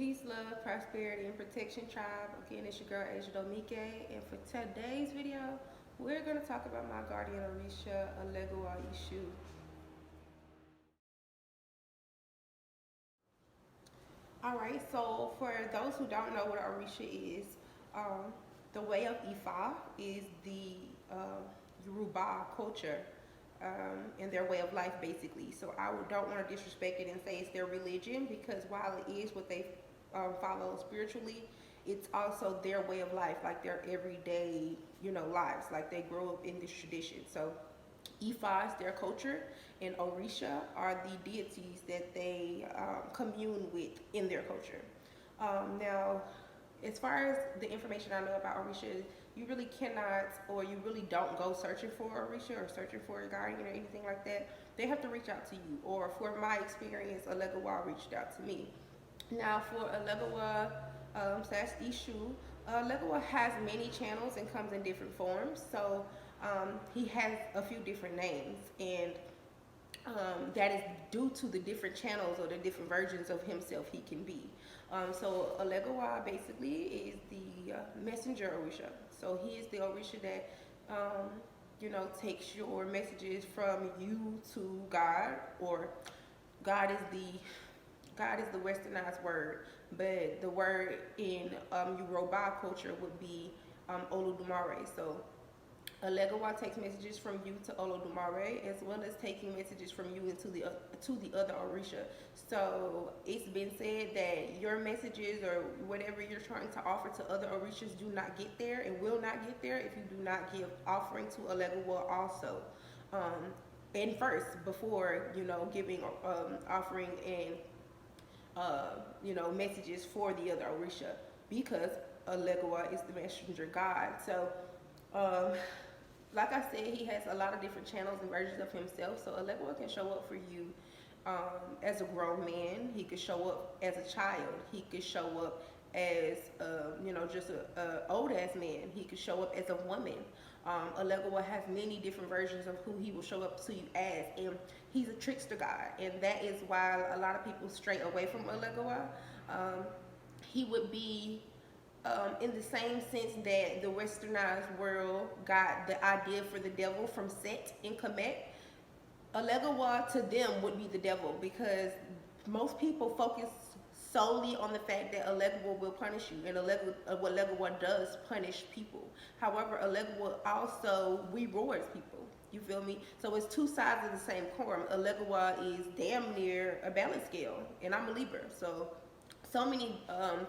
Peace, love, prosperity, and protection tribe. Again, it's your girl Asia Domike, and for today's video, we're going to talk about my guardian Orisha Elegua Esú. Alright, so for those who don't know what Orisha is, the way of Ifa is the Yoruba culture and their way of life, basically. So don't want to disrespect it and say it's their religion, because while it is what they follow spiritually, it's also their way of life, like their everyday, lives. Like they grow up in this tradition. So Ifa is their culture, and Orisha are the deities that they commune with in their culture. Now, as far as the information I know about Orisha, you really cannot, or you really don't go searching for Orisha or searching for a guardian or anything like that. They have to reach out to you, or for my experience, Elegua reached out to me. Now, for Elegua / Esú, Elegua has many channels and comes in different forms. So he has a few different names, and that is due to the different channels or the different versions of himself he can be. So Elegua basically is the messenger Orisha. So he is the Orisha that takes your messages from you to God, or God is the westernized word, but the word in Yoruba culture would be Olodumare. So Elegua takes messages from you to Olodumare, as well as taking messages from you to the other Orisha. So it's been said that your messages or whatever you're trying to offer to other Orishas do not get there and will not get there if you do not give offering to Elegua also. And first, before giving offering and messages for the other Orisha, because Elegua is the messenger God. So like I said, he has a lot of different channels and versions of himself. So Elegua can show up for you as a grown man. He could show up as a child. He could show up as just a old ass man. He could show up as a woman. Elegua has many different versions of who he will show up to you as, and he's a trickster god, and that is why a lot of people stray away from Elegua. He would be in the same sense that the westernized world got the idea for the devil from Set and Kemet. Elegua to them would be the devil, because most people focus solely on the fact that Elegua will punish you, and Elegua does punish people. However, Elegua also rewards people. You feel me? So it's two sides of the same coin. Elegua is damn near a balance scale, and I'm a Libra, so many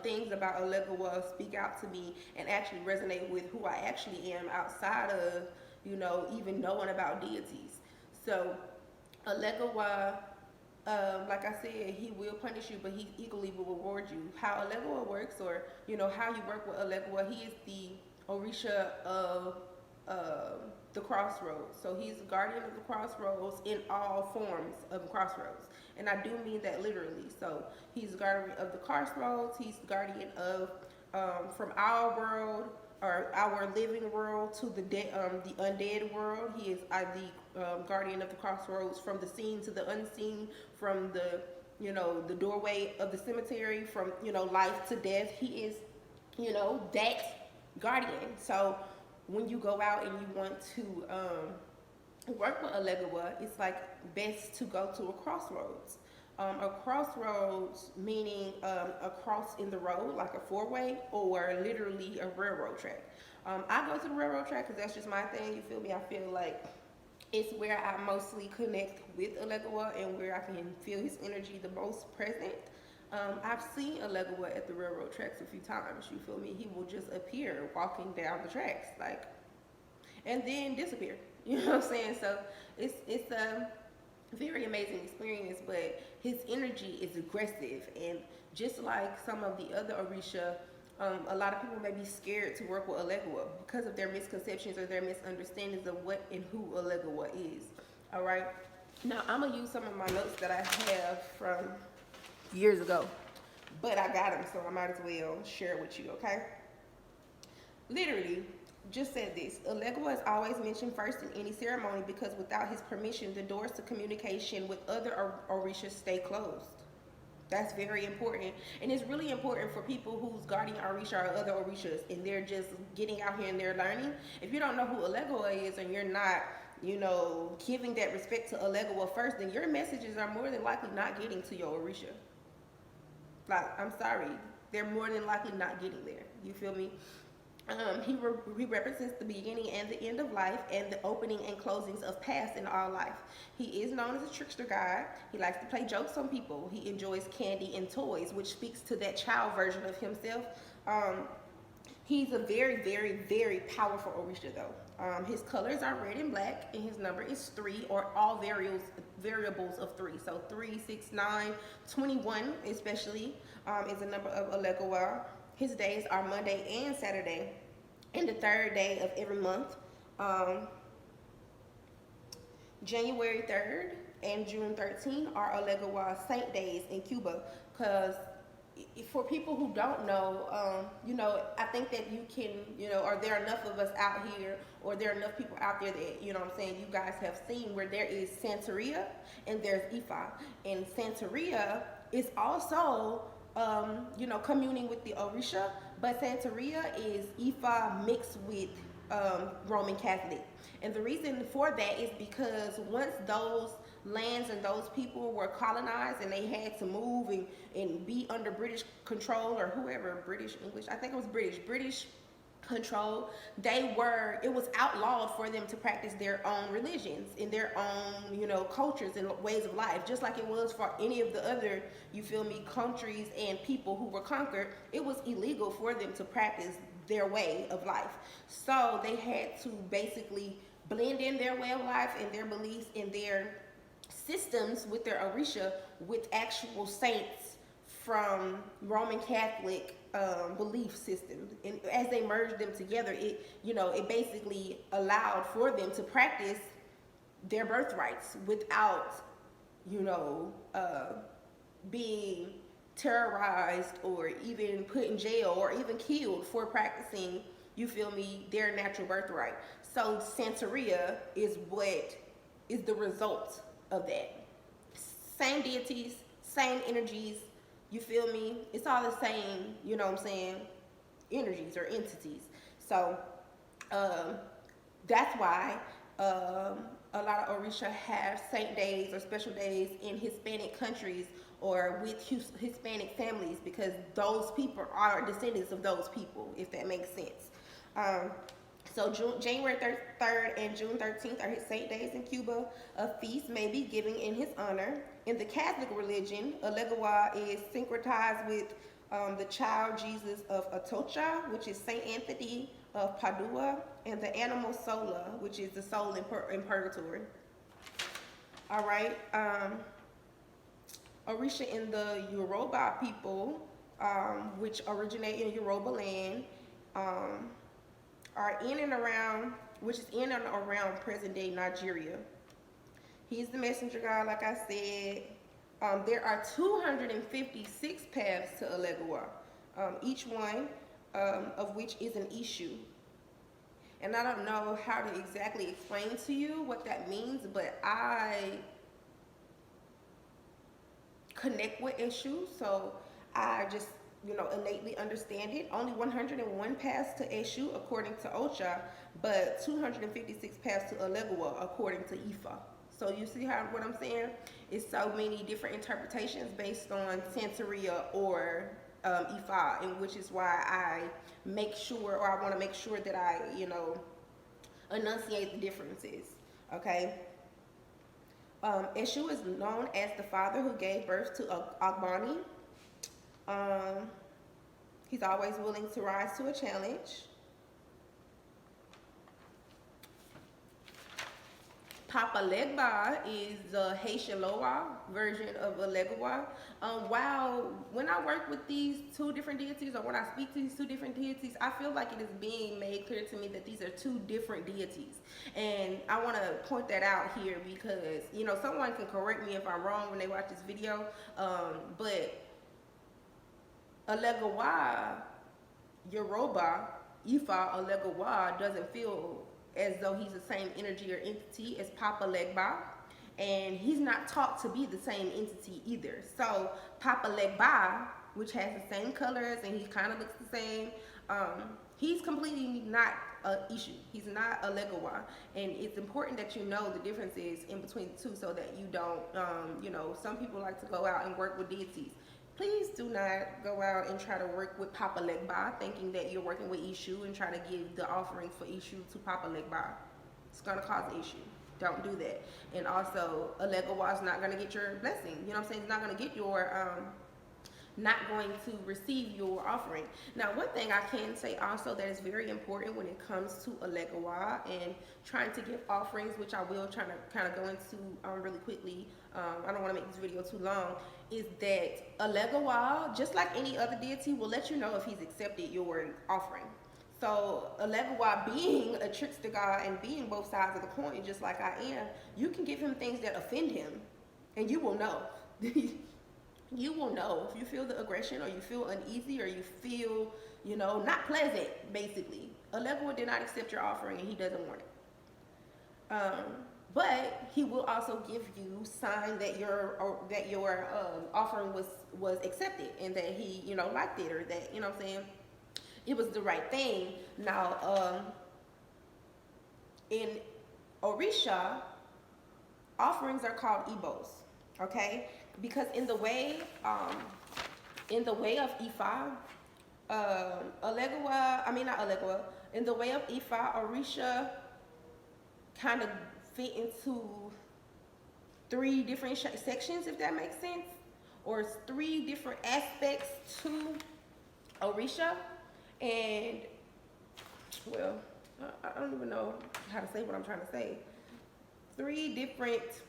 things about Elegua speak out to me and actually resonate with who I actually am outside of, even knowing about deities. So Elegua, like I said, he will punish you, but he equally will reward you. How Elegua works, or how you work with Elegua, he is the Orisha of the crossroads. So he's the guardian of the crossroads in all forms of crossroads, and I do mean that literally. So he's the guardian of the crossroads. He's the guardian of from our world, or our living world, to the undead world. He is the guardian of the crossroads, from the seen to the unseen, from the the doorway of the cemetery, from life to death. He is that guardian. So when you go out and you want to work with Elegua, it's like best to go to a crossroads. A crossroads meaning a cross in the road, like a four-way, or literally a railroad track. I go to the railroad track because that's just my thing. You feel me? I feel like it's where I mostly connect with Elegua and where I can feel his energy the most present. I've seen Elegua at the railroad tracks a few times. You feel me? He will just appear walking down the tracks, like, and then disappear. You know what I'm saying? So it's a very amazing experience, but his energy is aggressive, and just like some of the other Orisha, a lot of people may be scared to work with Elegua because of their misconceptions or their misunderstandings of what and who Elegua is. All right, now I'm gonna use some of my notes that I have from years ago, but I got them, so I might as well share with you. Okay, literally just said this: Elegua is always mentioned first in any ceremony, because without his permission, the doors to communication with other Orishas stay closed. That's very important. And it's really important for people who's guarding Orisha or other Orishas and they're just getting out here and they're learning. If you don't know who Elegua is and you're not, giving that respect to Elegua first, then your messages are more than likely not getting to your Orisha. Like, I'm sorry. They're more than likely not getting there. You feel me? He represents the beginning and the end of life and the opening and closings of past in all life. He is known as a trickster god. He likes to play jokes on people. He enjoys candy and toys, which speaks to that child version of himself. He's a very, very, very powerful Orisha though. His colors are red and black, and his number is 3, or all variables of 3. So 3, 6, 9, 21 especially is a number of Elegua. His days are Monday and Saturday, and the 3rd day of every month. January 3rd and June 13th are Elegua Saint days in Cuba, because for people who don't know, I think that you can, or there are enough of us out here, or there are enough people out there that, you guys have seen where there is Santeria and there's Ifa. And Santeria is also, communing with the Orisha, but Santeria is Ifa mixed with Roman Catholic. And the reason for that is because once those lands and those people were colonized and they had to move and be under British control, or whoever, British, English, I think it was British control, it was outlawed for them to practice their own religions and their own, cultures and ways of life, just like it was for any of the other, countries and people who were conquered. It was illegal for them to practice their way of life. So they had to basically blend in their way of life and their beliefs and their systems with their Orisha with actual saints from Roman Catholic belief systems. And as they merged them together, it basically allowed for them to practice their birthrights without, being terrorized or even put in jail or even killed for practicing, their natural birthright. So Santeria is what is the result of that. Same deities, same energies, it's all the same, energies or entities. So that's why a lot of Orisha have saint days or special days in Hispanic countries or with Hispanic families, because those people are descendants of those people, if that makes sense. So January 3rd and June 13th are his saint days in Cuba. A feast may be given in his honor. In the Catholic religion, Elegua is syncretized with the child Jesus of Atocha, which is Saint Anthony of Padua, and the animal Sola, which is the soul in purgatory. All right. Orisha in the Yoruba people, which originate in Yoruba land, are in and around present day Nigeria. He's the messenger god, like I said. There are 256 paths to Elegua, each one of which is an issue. And I don't know how to exactly explain to you what that means, but I connect with Eshu, so I just innately understand it. Only 101 paths to Eshu according to Ocha, but 256 paths to Elegua according to Ifa. So you see what I'm saying? It's so many different interpretations based on Santeria or Ifa, and which is why I want to make sure that I, enunciate the differences. Okay. Eshu is known as the father who gave birth to Agbani. He's always willing to rise to a challenge. Papa Legba is the Haitian Loa version of Elegua. When I work with these two different deities, or when I speak to these two different deities, I feel like it is being made clear to me that these are two different deities. And I want to point that out here because, someone can correct me if I'm wrong when they watch this video, but Elegua, Yoruba, Ifa Elegua doesn't feel as though he's the same energy or entity as Papa Legba. and he's not taught to be the same entity either. So Papa Legba, which has the same colors and he kind of looks the same, he's completely not a Ishu. He's not a Legua, and it's important that you know the differences in between the two so that you don't, some people like to go out and work with deities. Please do not go out and try to work with Papa Legba thinking that you're working with Ishu and try to give the offerings for Ishu to Papa Legba. It's going to cause an issue. Don't do that. And also, a Legua is not going to get your blessing. You know what I'm saying? It's not going to get your, not going to receive your offering. Now, one thing I can say also that is very important when it comes to a Legua and trying to give offerings, which I will try to kind of go into really quickly. I don't want to make this video too long. Is that a Legua, just like any other deity, will let you know if he's accepted your offering. So a Legua being a trickster god and being both sides of the coin, just like I am, you can give him things that offend him, and you will know. You will know if you feel the aggression or you feel uneasy or you feel, not pleasant, basically. A Legua did not accept your offering and he doesn't want it. But he will also give you sign that your offering was accepted and that he, liked it, or that, what I'm saying, it was the right thing. Now, in Orisha, offerings are called Ibos, okay? Because in the way of Ifa, in the way of Ifa, Orisha kind of fit into 3 different sections, if that makes sense, or 3 different aspects to Orisha. And, well, I don't even know how to say what I'm trying to say. 3 different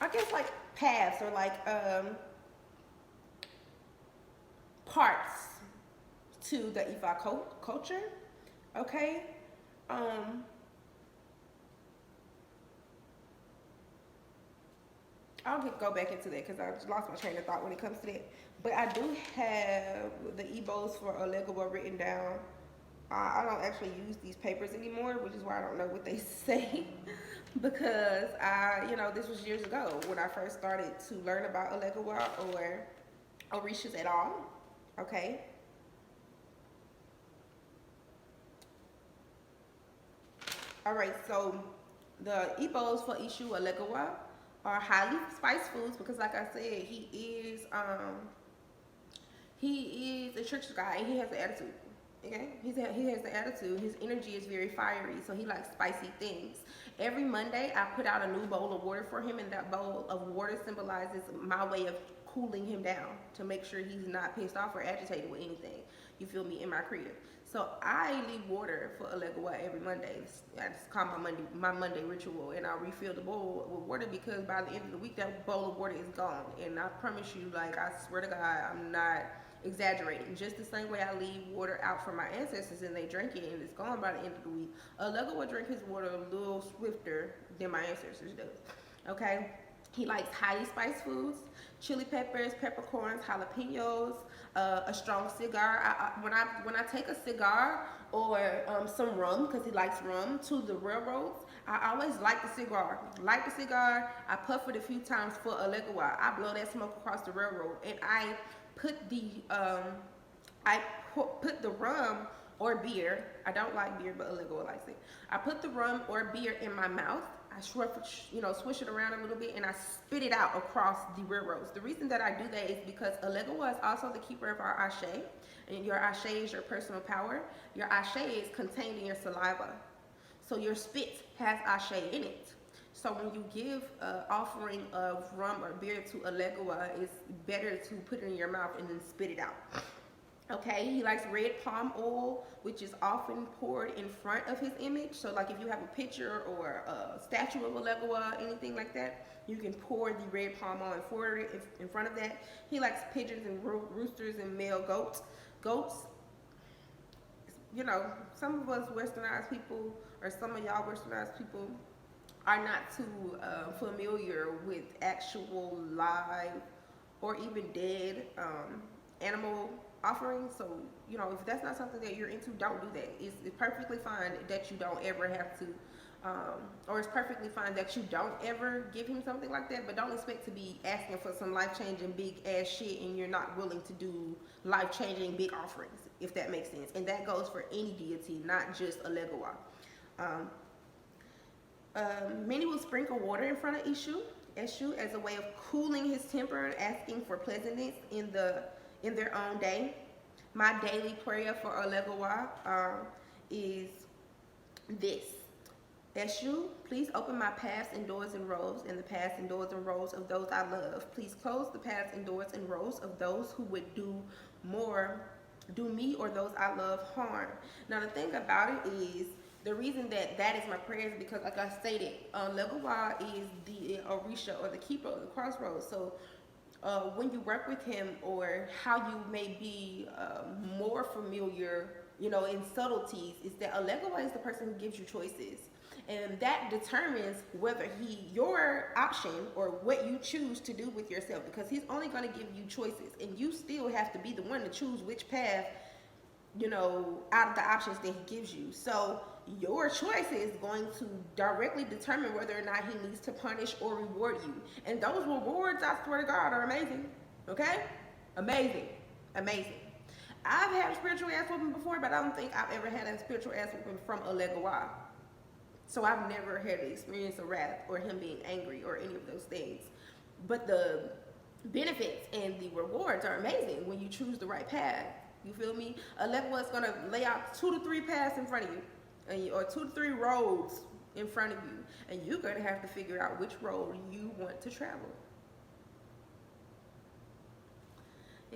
I guess like paths, or like parts to the Ifa culture, okay? I'll go back into that because I just lost my train of thought when it comes to that. But I do have the Ibos for Elegua written down. I don't actually use these papers anymore, which is why I don't know what they say. Because this was years ago when I first started to learn about Elegua or Orishas at all. Okay. All right, so the Ibos for Ishu Elegua are highly spiced foods because, like I said, he is a trickster guy and he has an attitude. Okay, he has the attitude. His energy is very fiery, so he likes spicy things. Every Monday, I put out a new bowl of water for him, and that bowl of water symbolizes my way of cooling him down to make sure he's not pissed off or agitated with anything. You feel me? In my crib. So I leave water for Elegua every Monday. I just call my Monday ritual, and I refill the bowl with water because by the end of the week, that bowl of water is gone. And I promise you, like, I swear to God, I'm not exaggerating. Just the same way I leave water out for my ancestors and they drink it and it's gone by the end of the week, Elegua will drink his water a little swifter than my ancestors do. Okay? He likes highly spiced foods, chili peppers, peppercorns, jalapenos, a strong cigar. When I take a cigar or some rum, because he likes rum, to the railroads, I always light the cigar. Light the cigar, I puff it a few times for Elegua. I blow that smoke across the railroad, and I put the rum or beer. I don't like beer, but Elegua likes it. I put the rum or beer in my mouth. I swish it around a little bit, and I spit it out across the railroads. The reason that I do that is because Elegua is also the keeper of our ashe, and your ashe is your personal power. Your ashe is contained in your saliva, so your spit has ashe in it. So when you give an offering of rum or beer to Elegua, it's better to put it in your mouth and then spit it out. Okay, he likes red palm oil, which is often poured in front of his image. So like if you have a picture or a statue of Elegua, anything like that, you can pour the red palm oil in front of that. He likes pigeons and roosters and male goats. Goats, some of us westernized people, or some of y'all westernized people, are not too familiar with actual live or even dead animal offering. So, you know, if that's not something that you're into, don't do that. It's perfectly fine that you don't ever have to, or it's perfectly fine that you don't ever give him something like that, but don't expect to be asking for some life-changing big ass shit and you're not willing to do life-changing big offerings, if that makes sense. And that goes for any deity, not just Elegua. Many will sprinkle water in front of Eshu as a way of cooling his temper and asking for pleasantness in their own day. My daily prayer for Elegua is this: Eshu, please open my paths and doors and roads, and the paths and doors and roads of those I love. Please close the paths and doors and roads of those who would do me or those I love harm. Now the thing about it is, the reason that is my prayer is because, like I stated, Elegua is the Orisha, or the keeper of the crossroads. So when you work with him, or how you may be more familiar, you know, in subtleties, is that Elegua is the person who gives you choices. And that determines whether your option, or what you choose to do with yourself, because he's only going to give you choices, and you still have to be the one to choose which path, you know, out of the options that he gives you. So your choice is going to directly determine whether or not he needs to punish or reward you. And those rewards, I swear to God, are amazing. Okay? Amazing. Amazing. I've had a spiritual ass whooping before, but I don't think I've ever had a spiritual ass whooping from Elegua. So I've never had the experience of wrath, or him being angry, or any of those things. But the benefits and the rewards are amazing when you choose the right path. You feel me? Elegua is going to lay out 2 to 3 paths in front of you, or 2 to 3 roads in front of you, and you're going to have to figure out which road you want to travel.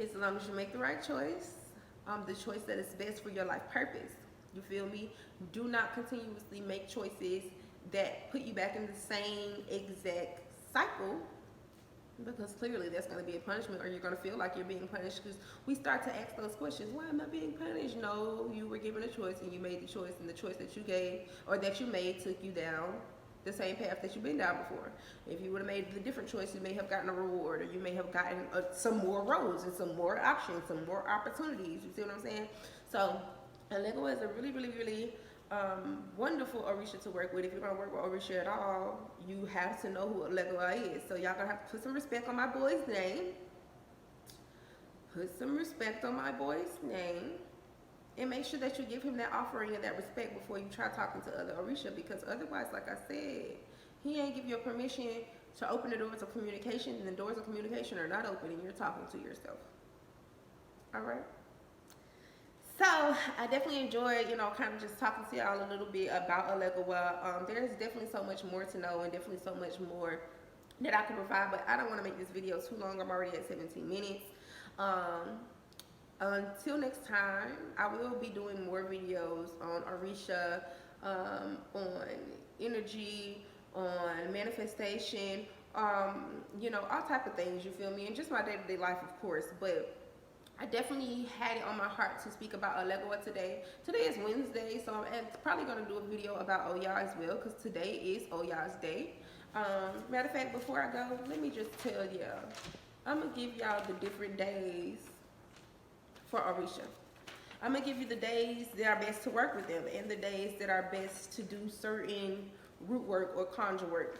As long as you make the right choice, the choice that is best for your life purpose. You feel me? Do not continuously make choices that put you back in the same exact cycle, because clearly that's going to be a punishment, or you're going to feel like you're being punished, because we start to ask those questions. Why am I being punished? No, you were given a choice, and you made the choice, and the choice that you gave, or that you made, took you down the same path that you've been down before. If you would have made the different choice, you may have gotten a reward, or you may have gotten some more roads and some more options, some more opportunities. You see what I'm saying? So Elegua is a really, really, really wonderful Orisha to work with. If you're going to work with Orisha at all, you have to know who Elegua is. So y'all going to have to put some respect on my boy's name. Put some respect on my boy's name. And make sure that you give him that offering and that respect before you try talking to other Orisha, because otherwise, like I said, he ain't give you permission to open the doors of communication, and the doors of communication are not open, and you're talking to yourself. All right? So I definitely enjoyed, you know, kind of just talking to y'all a little bit about Elegua. There's definitely so much more to know, and definitely so much more that I can provide, but I don't want to make this video too long. I'm already at 17 minutes. Until next time, I will be doing more videos on Orisha, on energy, on manifestation, you know, all type of things, you feel me? And just my day-to-day life, of course, but I definitely had it on my heart to speak about Elegua today. Today is Wednesday, so I'm probably going to do a video about Oya as well, because today is Oya's day. Matter of fact, before I go, let me just tell y'all, I'm going to give y'all the different days for Orisha. I'm going to give you the days that are best to work with them, and the days that are best to do certain root work or conjure work.